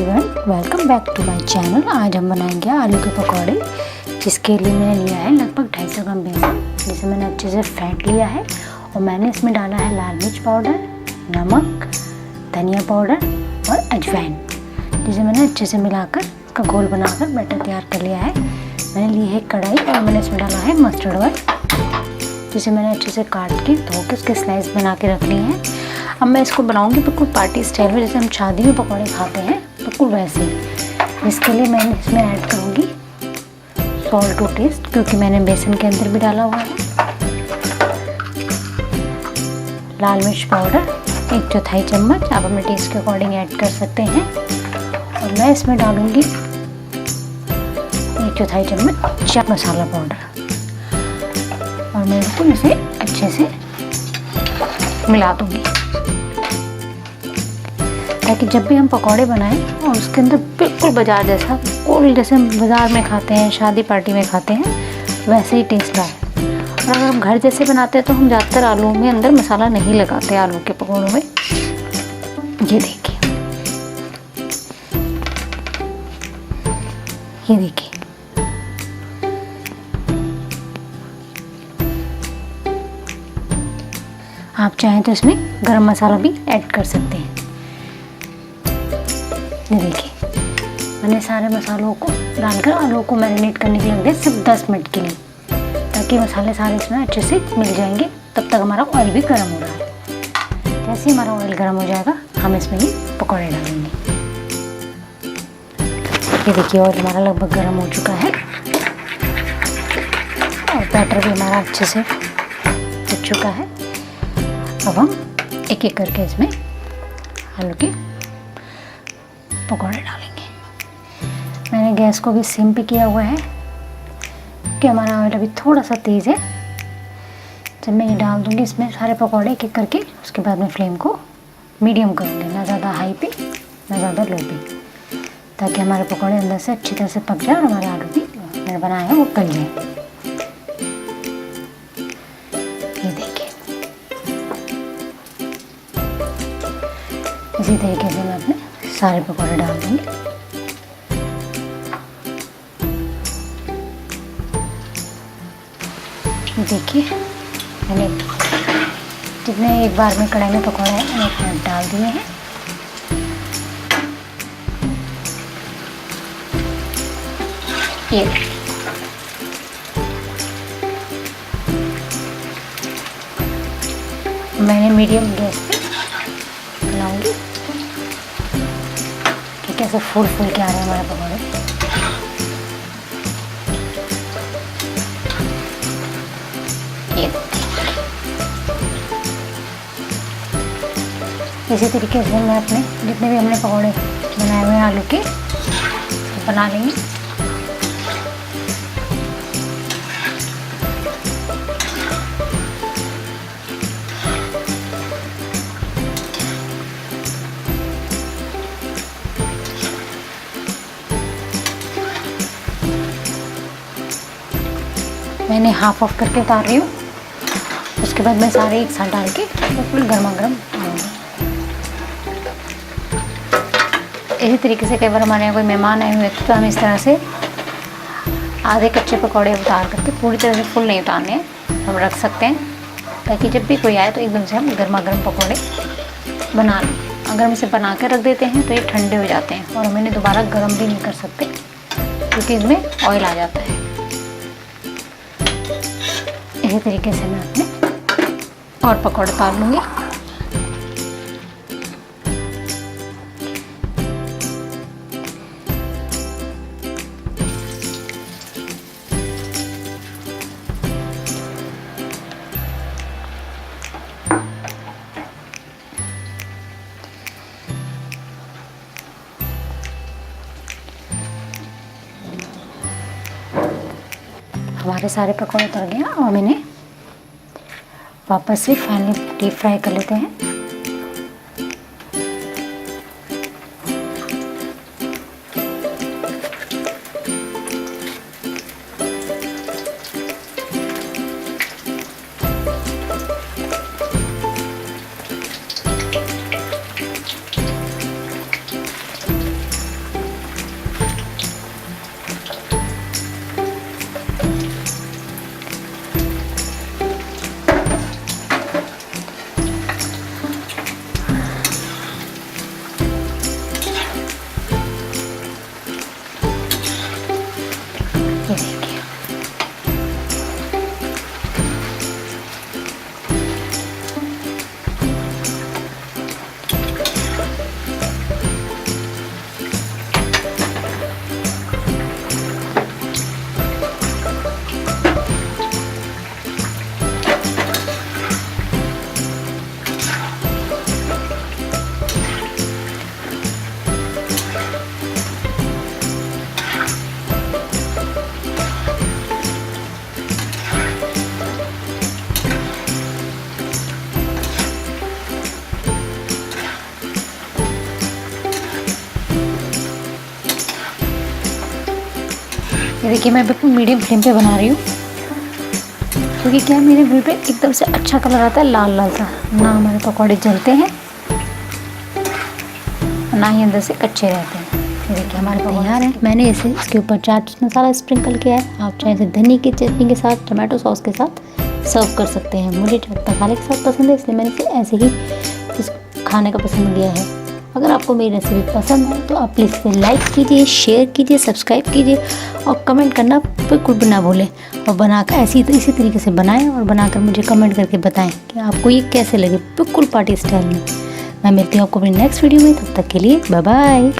Everyone, welcome back to my channel. आज हम बनाएंगे आलू के पकौड़े, जिसके लिए मैंने लिया है लगभग 250 ग्राम बेसन, जिसे मैंने अच्छे से फेंट लिया है। और मैंने इसमें डाला है लाल मिर्च पाउडर, नमक, धनिया पाउडर और अजवाइन, जिसे मैंने अच्छे से मिलाकर इसका घोल बनाकर बैटर तैयार कर लिया है। मैंने ली है कढ़ाई और मैंने इसमें डाला है मस्टर्ड ऑयल, जिसे मैंने अच्छे से काट के धो के उसके स्लाइस बना के रख लिए हैं। अब मैं इसको बनाऊंगी बिल्कुल पार्टी स्टाइल में, जैसे हम शादी में पकौड़े खाते हैं बिल्कुल वैसे ही। इसके लिए मैं इसमें ऐड करूंगी सॉल्ट टू टेस्ट, क्योंकि मैंने बेसन के अंदर भी डाला हुआ है। लाल मिर्च पाउडर 1/4 चम्मच, आप अपने टेस्ट के अकॉर्डिंग ऐड कर सकते हैं। और मैं इसमें डालूंगी 1/4 चम्मच चाट मसाला पाउडर, और मैं बिल्कुल इसे अच्छे से मिला दूंगी, ताकि जब भी हम पकौड़े बनाएं और उसके अंदर बिल्कुल बाजार जैसा, बिल्कुल जैसे हम बाज़ार में खाते हैं, शादी पार्टी में खाते हैं, वैसे ही टेस्ट आए। और अगर हम घर जैसे बनाते हैं तो हम ज़्यादातर आलू में अंदर मसाला नहीं लगाते, आलू के पकौड़ों में। ये देखिए, ये देखिए, आप चाहें तो इसमें गरम मसाला भी ऐड कर सकते हैं। ये देखिए, मैंने सारे मसालों को डालकर आलू को मैरिनेट करने के लिए रख दिया सिर्फ 10 मिनट के लिए, ताकि मसाले सारे इसमें अच्छे से मिल जाएंगे। तब तक हमारा ऑयल भी गर्म हो रहा है। जैसे ही हमारा ऑयल गर्म हो जाएगा, हम इसमें ही पकौड़े डालेंगे। ये देखिए, ऑयल हमारा लगभग गर्म हो चुका है और बैटर भी हमारा अच्छे से हो चुका है। अब हम एक एक करके इसमें आलू के पकौड़े डालेंगे। मैंने गैस को भी सिम पे किया हुआ है, कि हमारा ऑयल अभी थोड़ा सा तेज़ है। जब मैं ये डाल दूँगी इसमें सारे पकौड़े एक एक करके, उसके बाद मैं फ्लेम को मीडियम करूँगी, ना ज़्यादा हाई पे ना ज़्यादा लो पे, ताकि हमारे पकौड़े अंदर से अच्छी तरह से पक जाए और हमारे आलू भी मैंने बनाया है वो गल जाए। ये देखिए, इसी तरीके से मैं अपने सारे पकौड़े डाल दूँगी। देखिए, मैंने जितने एक बार में कढ़ाई में पकौड़े हैं मैंने एक डाल दिए हैं। ये मैंने मीडियम गैस पे बनाऊंगी कि कैसे फूल फूल के आ रहे हैं हमारे पकौड़े। ये इसी तरीके से मैं अपने जितने भी हमने पकौड़े बनाए हुए हैं आलू के बना लेंगे। मैंने हाफ ऑफ करके उतार रही हूँ, उसके बाद मैं सारे एक साथ डाल के बिल्कुल गर्मा गर्म खाऊंगी। इसी तरीके से कई बार हमारे यहाँ कोई मेहमान आए हुए थे, तो हम इस तरह से आधे कच्चे पकौड़े उतार करके, पूरी तरह से फुल नहीं उतारने हैं, हम रख सकते हैं, ताकि जब भी कोई आए तो एकदम से हम गर्मा गर्म पकौड़े बना लें। अगर हम इसे बना के रख देते हैं तो ये ठंडे हो जाते हैं और हम इन्हें दोबारा गर्म भी नहीं कर सकते, क्योंकि इसमें ऑयल आ जाता है। इसी तरीके से मैं अपने और पकौड़े उतार लूँगी। हमारे सारे पकौड़े उतर गए और हम इन्हें वापस से फाइनली डीप फ्राई कर लेते हैं। ये देखिए मैं बिल्कुल मीडियम फ्लेम पे बना रही हूँ, क्योंकि क्या है मेरे बिल पे एकदम से अच्छा कलर आता है, लाल लाल सा, ना हमारे पकौड़े जलते हैं ना ही अंदर से कच्चे रहते हैं। ये देखिए हमारे तैयार है। मैंने इसे इसके ऊपर चाट मसाला स्प्रिंकल किया है। आप चाहे इसे धनिया की चटनी के साथ, टमाटो सॉस के साथ सर्व कर सकते हैं। मुझे चाट मसाले के साथ पसंद है, इसलिए मैंने इसे ऐसे ही इस खाने का पसंद लिया है। अगर आपको मेरी रेसिपी पसंद है तो आप प्लीज़ इसे लाइक कीजिए, शेयर कीजिए, सब्सक्राइब कीजिए और कमेंट करना बिल्कुल भी ना भूलें। और बनाकर इसी तरीके से बनाएं और बनाकर मुझे कमेंट करके बताएं कि आपको ये कैसे लगे, बिल्कुल पार्टी स्टाइल में। मैं मिलती हूँ आपको अपनी नेक्स्ट वीडियो में, तब तक के लिए बाय बाय।